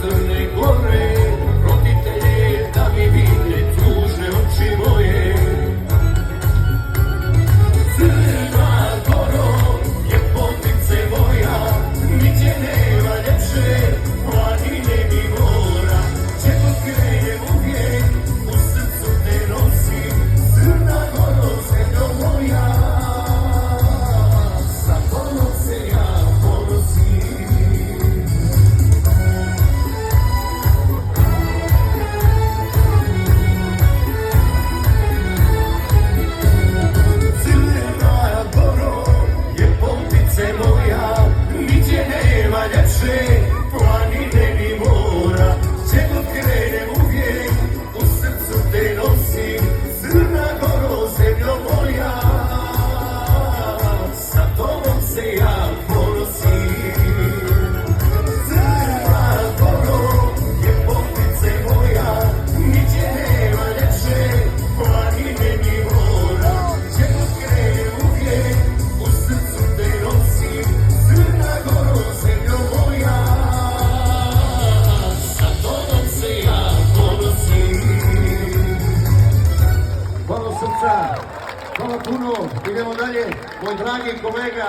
Crne Gore, roditelje da mi vide tužne oči moje. Crna Goro, ljepotice moja, nigdje nema ljepše planine mi mora. Če god krenem uvijek, u srcu te nosim. Crna Goro, zemljo moja, sa tobom se ja ponosim. Planine mi mora, če god krenem uvijek, u srcu te nosim. Crna Goro, zemljo moja, sa tobom se ja ponosim. Crna Goro, ljepotice moja, niđe nema ljepše, planine mi mora, če god krenem uvijek, u srcu te nosim. Crna Goro, zemljo moja, hvala srca, hvala puno, idemo dalje, moj dragi kolega.